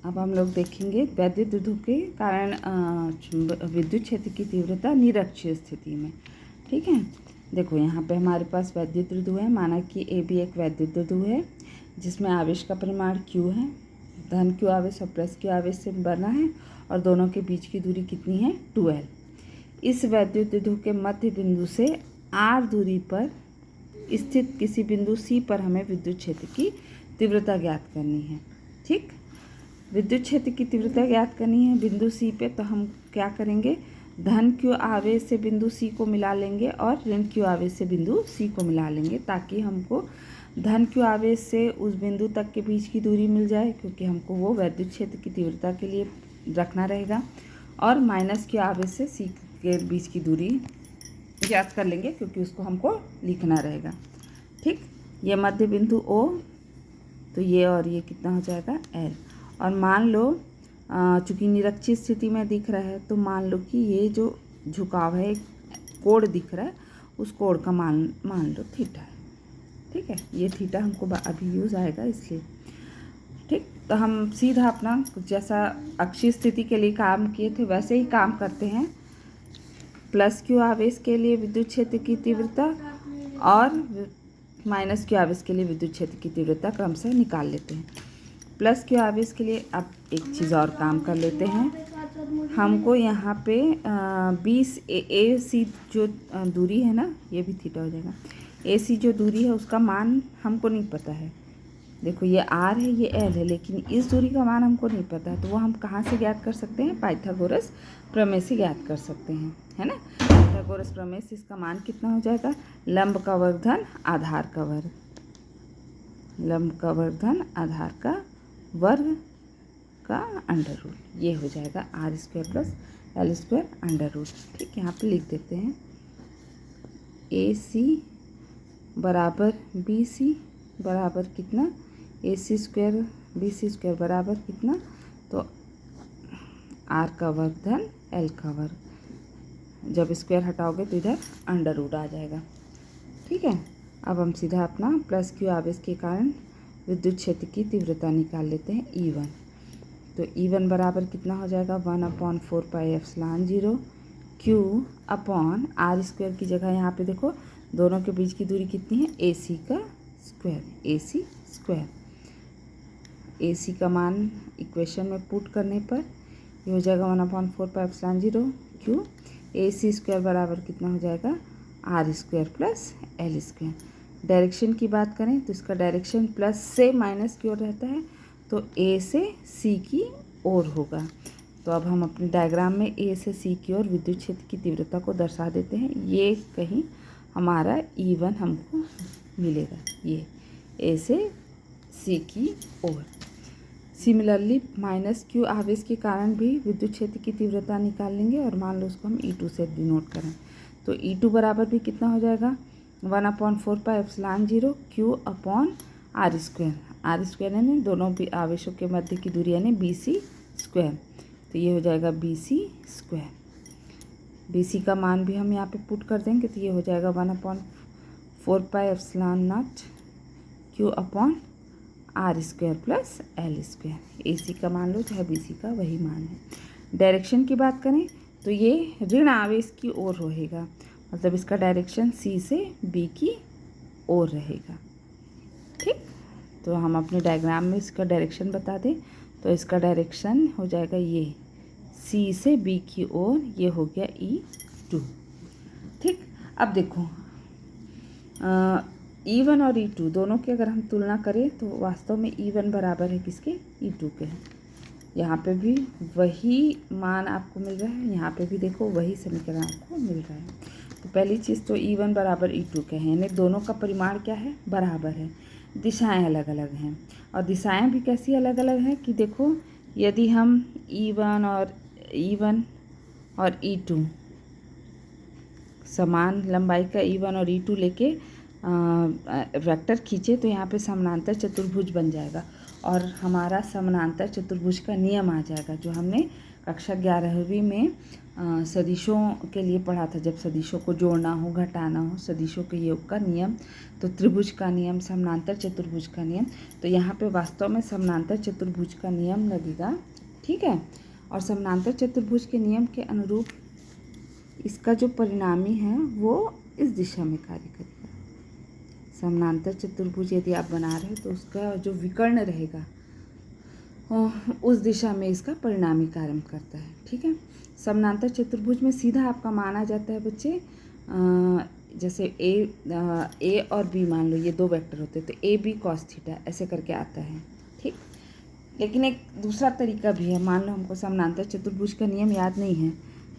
अब हम लोग देखेंगे वैद्युत द्विध्रुव के कारण विद्युत क्षेत्र की तीव्रता निरक्षीय स्थिति में। ठीक है, देखो यहाँ पे हमारे पास वैद्युत द्विध्रुव है, माना कि ए भी एक वैद्युत द्विध्रुव है जिसमें आवेश का परिमाण Q है, धन Q आवेश और प्लस Q आवेश से बना है और दोनों के बीच की दूरी कितनी है 2L। इस वैद्युत द्विध्रुव के मध्य बिंदु से R दूरी पर स्थित किसी बिंदु C पर हमें विद्युत क्षेत्र की तीव्रता ज्ञात करनी है। ठीक, विद्युत क्षेत्र की तीव्रता ज्ञात करनी है बिंदु C पे, तो हम क्या करेंगे, धन Q आवेश से बिंदु C को मिला लेंगे और ऋण Q आवेश से बिंदु C को मिला लेंगे, ताकि हमको धन Q आवेश से उस बिंदु तक के बीच की दूरी मिल जाए, क्योंकि हमको वो वैद्युत क्षेत्र की तीव्रता के लिए रखना रहेगा। और माइनस Q आवेश से C के बीच की दूरी ज्ञात कर लेंगे, क्योंकि उसको हमको लिखना रहेगा। ठीक, ये मध्य बिंदु O, तो ये और ये कितना हो जाएगा L। और मान लो चूँकि निरक्षीय स्थिति में दिख रहा है, तो मान लो कि ये जो झुकाव है, कोण दिख रहा है, उस कोण का मान लो थीटा है। ठीक है, ये थीटा हमको अभी यूज़ आएगा इसलिए। ठीक, तो हम सीधा अपना जैसा अक्षीय स्थिति के लिए काम किए थे वैसे ही काम करते हैं। प्लस Q आवेश के लिए विद्युत क्षेत्र की तीव्रता और माइनस Q आवेश के लिए विद्युत क्षेत्र की तीव्रता क्रमशः निकाल लेते हैं। प्लस Q आवेश के लिए अब एक चीज़ और काम कर लेते हैं। हमको यहाँ पे 20 AC जो दूरी है ना, ये भी थीटा हो जाएगा, AC जो दूरी है उसका मान हमको नहीं पता है। देखो ये R है, ये L है, लेकिन इस दूरी का मान हमको नहीं पता है, तो वो हम कहाँ से ज्ञात कर सकते हैं, पाइथागोरस प्रमेय से ज्ञात कर सकते हैं, है ना। पाइथागोरस प्रमेय से इसका मान कितना हो जाएगा, लंब का वर्ग धन आधार का वर्ग, लंब का वर्ग धन आधार का वर्ग का अंडर रूट, ये हो जाएगा R² plus L² under root. ठीक, यहाँ पे लिख देते हैं AC बराबर BC बराबर कितना, AC² BC² बराबर कितना, तो R का वर्ग धन L का वर्ग, जब स्क्वायर हटाओगे तो इधर अंडर रूट आ जाएगा। ठीक है, अब हम सीधा अपना प्लस Q आवेश के कारण विद्युत क्षेत्र की तीव्रता निकाल लेते हैं E1। तो E1 बराबर कितना हो जाएगा, 1/4πε0 Q अपॉन R² की जगह यहाँ पे देखो दोनों के बीच की दूरी कितनी है, AC का स्क्वायर, AC का मान इक्वेशन में पुट करने पर ये हो जाएगा 1/4πε0 Q, AC² बराबर कितना हो जाएगा, R² प्लस L²। डायरेक्शन की बात करें तो इसका डायरेक्शन प्लस से माइनस की ओर रहता है, तो A से C की ओर होगा। तो अब हम अपने डायग्राम में A से C की ओर विद्युत क्षेत्र की तीव्रता को दर्शा देते हैं। ये कहीं हमारा E1 हमको मिलेगा, ये A से C की ओर। सिमिलरली माइनस Q आवेश के कारण भी विद्युत क्षेत्र की तीव्रता निकाल लेंगे, और मान लो उसको हम E2 से डिनोट करें, तो E2 बराबर भी कितना हो जाएगा, 1/4πε0 Q अपॉन R² यानी दोनों भी आवेशों के मध्य की दूरी यानी BC², तो ये हो जाएगा BC²। BC का मान भी हम यहाँ पे पुट कर देंगे, तो ये हो जाएगा 1/4πε0 Q upon R² plus L²। AC का मान लो चाहे BC का वही मान है। डायरेक्शन की बात करें तो ये ऋण आवेश की ओर रहेगा, मतलब इसका डायरेक्शन C से B की ओर रहेगा। ठीक, तो हम अपने डायग्राम में इसका डायरेक्शन बता दें, तो इसका डायरेक्शन हो जाएगा ये C से B की ओर, ये हो गया E2। ठीक, अब देखो E1 और E2 दोनों की अगर हम तुलना करें तो वास्तव में E1 बराबर है किसके, E2 के। यहाँ पे भी वही मान आपको मिल रहा है, यहाँ पे भी देखो वही समीकरण आपको मिल रहा है। तो पहली चीज़ तो E1 बराबर E2 के हैं, यानी दोनों का परिमाण क्या है, बराबर है। दिशाएं अलग अलग हैं, और दिशाएं भी कैसी अलग अलग हैं कि देखो यदि हम E1 और E2 समान लंबाई का E1 और E2 लेके वेक्टर खींचे, तो यहाँ पे समानांतर चतुर्भुज बन जाएगा, और हमारा समानांतर चतुर्भुज का नियम आ जाएगा, जो हमने कक्षा 11वीं में सदिशों के लिए पढ़ा था, जब सदिशों को जोड़ना हो, घटाना हो, सदिशों के योग का नियम, तो त्रिभुज का नियम, समानांतर चतुर्भुज का नियम। तो यहाँ पे वास्तव में समानांतर चतुर्भुज का नियम लगेगा, ठीक है। और समानांतर चतुर्भुज के नियम के अनुरूप इसका जो परिणामी है वो इस दिशा में कार्य करेगा। समानांतर चतुर्भुज यदि आप बना रहे हो तो उसका जो विकर्ण रहेगा उस दिशा में इसका परिणामी कार्य करता है, ठीक है। समानांतर चतुर्भुज में सीधा आपका माना जाता है बच्चे, जैसे ए और बी मान लो, ये दो वेक्टर होते हैं, तो ए बी कॉस थीटा ऐसे करके आता है, ठीक। लेकिन एक दूसरा तरीका भी है, मान लो हमको समानांतर चतुर्भुज का नियम याद नहीं है,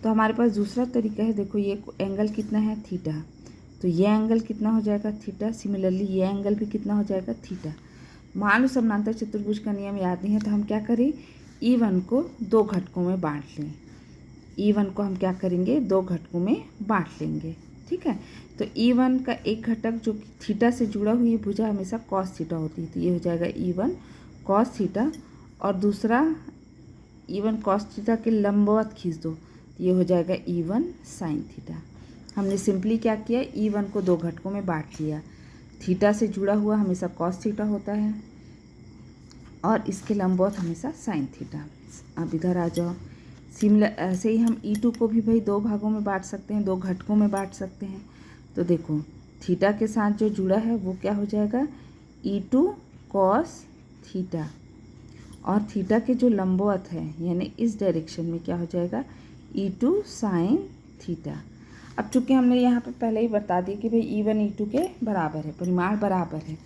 तो हमारे पास दूसरा तरीका है। देखो ये एंगल कितना है, थीटा, तो ये एंगल कितना हो जाएगा, थीटा। सिमिलरली ये एंगल भी कितना हो जाएगा, थीटा। मान लो समानांतर चतुर्भुज का नियम याद नहीं है, तो हम क्या करें, E1 को दो घटकों में बांट लें। E1 को हम क्या करेंगे, दो घटकों में बांट लेंगे, ठीक है। तो E1 का एक घटक जो थीटा से जुड़ा हुई भुजा हमेशा कॉस थीटा होती है, तो ये हो जाएगा E1 कॉस थीटा, और दूसरा E1 कॉस थीटा के लंबवत खींच दो, तो ये हो जाएगा E1 साइन थीटा। हमने सिंपली क्या किया, E1 को दो घटकों में बांट लिया। थीटा से जुड़ा हुआ हमेशा कॉस थीटा होता है और इसके लंबवत हमेशा साइन थीटा। अब इधर आ जाओ, सिमिलर ऐसे ही हम E2 को भी भाई दो भागों में बांट सकते हैं, दो घटकों में बांट सकते हैं। तो देखो थीटा के साथ जो जुड़ा है वो क्या हो जाएगा, E2 कॉस थीटा, और थीटा के जो लंबवत है यानी इस डायरेक्शन में क्या हो जाएगा, E2 साइन थीटा। अब चूँकि हमने यहाँ पे पहले ही बता दिया कि भाई E1 E2 के बराबर है, परिमाण बराबर है,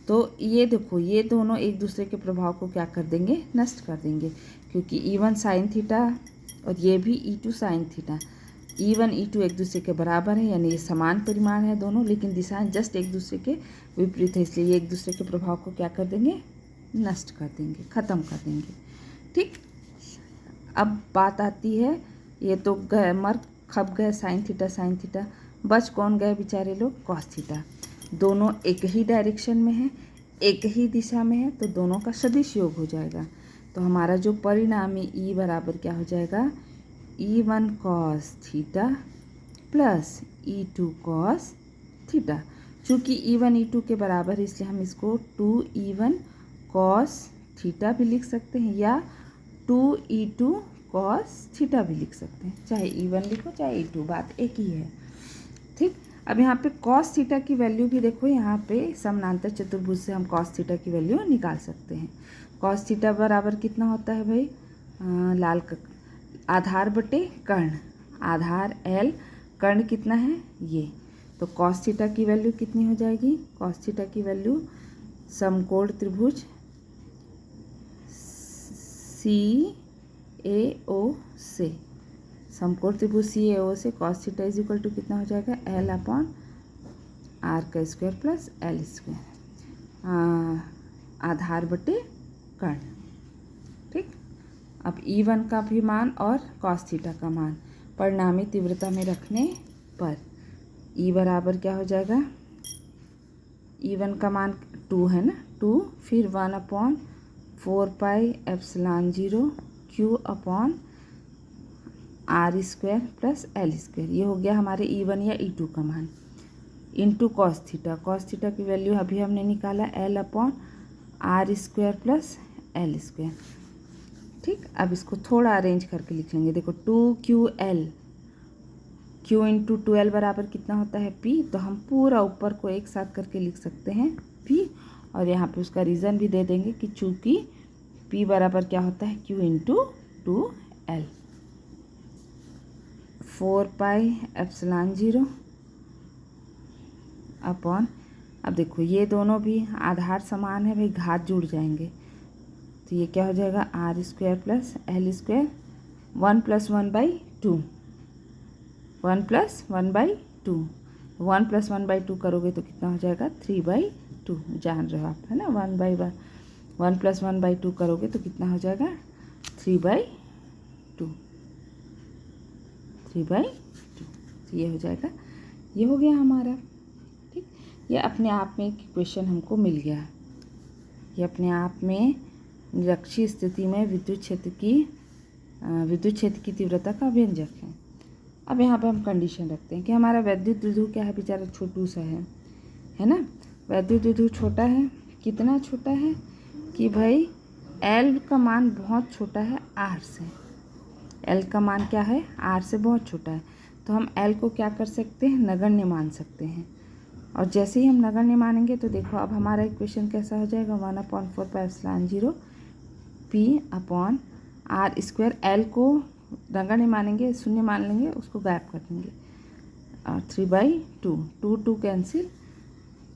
तो ये देखो ये दोनों एक दूसरे के प्रभाव को क्या कर देंगे, नष्ट कर देंगे, क्योंकि E1 साइन थीटा और ये भी E2 sine theta, E1 E2 एक दूसरे के बराबर है, यानी ये समान परिमाण है दोनों, लेकिन दिशाएं जस्ट एक दूसरे के विपरीत है, इसलिए ये एक दूसरे के प्रभाव को क्या कर देंगे, नष्ट कर देंगे, ख़त्म कर देंगे, ठीक। अब बात आती है, ये तो गए मर खप गए साइन थीटा, बच कौन गए बेचारे लोग, कॉस थीटा। दोनों एक ही डायरेक्शन में है, एक ही दिशा में है, तो दोनों का सदिश योग हो जाएगा। तो हमारा जो परिणामी E बराबर क्या हो जाएगा, E1 cos theta plus E2 cos theta. चूँकि E1 E2 के बराबर है इसलिए हम इसको 2E1 कॉस थीटा भी लिख सकते हैं या 2E2 कॉस थीटा भी लिख सकते हैं, चाहे E1 लिखो चाहे E2, बात एक ही है, ठीक। अब यहाँ पे कॉस थीटा की वैल्यू भी देखो, यहाँ पे समानांतर चतुर्भुज से हम कॉस थीटा की वैल्यू निकाल सकते हैं। कॉस थीटा बराबर कितना होता है भाई, आधार बटे कर्ण, आधार L, कर्ण कितना है ये, तो कॉस थीटा की वैल्यू कितनी हो जाएगी, कॉस थीटा की वैल्यू समकोण त्रिभुज CAO से, समकोण त्रिभुज CAO से cos theta is equal to कितना हो जाएगा, L/r का स्क्वायर प्लस L स्क्वायर, आधार बटे कर्ण, ठीक। अब E1 का भी मान और कॉस थीटा का मान परिणामी तीव्रता में रखने पर E बराबर क्या हो जाएगा, E1 का मान 2 है ना, 2, फिर 1/4 pi epsilon 0 Q upon R square plus L square, ये हो गया हमारे E1 या E2 का मान, इंटू कॉस थीटा की वैल्यू अभी हमने निकाला L/r square plus L square, ठीक। अब इसको थोड़ा अरेंज करके लिख लेंगे, देखो 2QL, Q इंटू 2L बराबर कितना होता है P, तो हम पूरा ऊपर को एक साथ करके लिख सकते हैं P, और यहाँ पे उसका रीज़न भी दे देंगे कि चूँकि P बराबर क्या होता है, Q into 2L, 4 pi epsilon 0 upon, अब देखो ये दोनों भी आधार समान है भाई, घात जुड़ जाएंगे, तो ये क्या हो जाएगा, R square plus L square, 1 + 1/2, 1 + 1/2, 1 + 1/2 करोगे तो कितना हो जाएगा, 3/2, जान रहे हो आप, है ना, 1/1, 1 + 1/2 करोगे तो कितना हो जाएगा, 3/2, 3/2, तो ये हो जाएगा, ये हो गया हमारा, ठीक। ये अपने आप में एक इक्वेशन हमको मिल गया, ये अपने आप में निरक्षीय स्थिति में विद्युत क्षेत्र की तीव्रता का व्यंजक है। अब यहाँ पे हम कंडीशन रखते हैं कि हमारा वैद्युत द्विध्रुव क्या है, बेचारा छोटू सा है ना। वैद्युत द्विध्रुव छोटा है, कितना छोटा है कि भाई L का मान बहुत छोटा है R से। L का मान क्या है, R से बहुत छोटा है, तो हम L को क्या कर सकते हैं, नगण्य मान सकते हैं। और जैसे ही हम नगण्य मानेंगे तो देखो अब हमारा इक्वेशन कैसा हो जाएगा, 1/4πε0 P/r²। L को नगण्य मानेंगे, शून्य मान लेंगे, उसको गायब कर देंगे, और 3/2, 2 कैंसिल,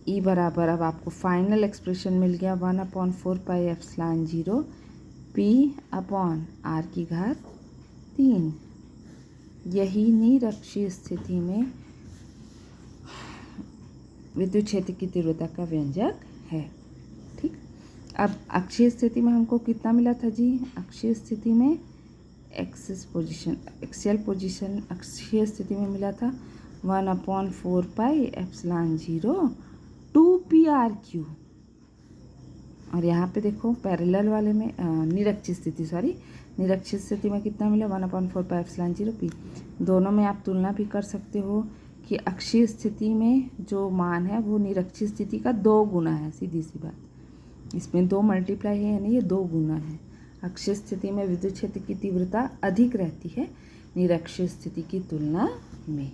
E बराबर, अब आपको फाइनल एक्सप्रेशन मिल गया 1/4πε0 P/r3। यही निरक्षीय स्थिति में विद्युत क्षेत्र की तीव्रता का व्यंजक है। ठीक, अब अक्षीय स्थिति में हमको कितना मिला था जी, अक्षीय स्थिति में एक्सियल पोजीशन अक्षीय स्थिति में मिला था 1/4πε0 2pr3। और यहाँ पे देखो पैरेलल वाले में निरक्षीय स्थिति में कितना मिला, 1/4πε0 p। दोनों में आप तुलना भी कर सकते हो कि अक्षीय स्थिति में जो मान है वो निरक्षीय स्थिति का 2 गुना है, सीधी सी बात, इसमें 2 मल्टीप्लाई है यानी ये 2 गुना है। अक्षीय स्थिति में विद्युत क्षेत्र की तीव्रता अधिक रहती है निरक्षीय स्थिति की तुलना में।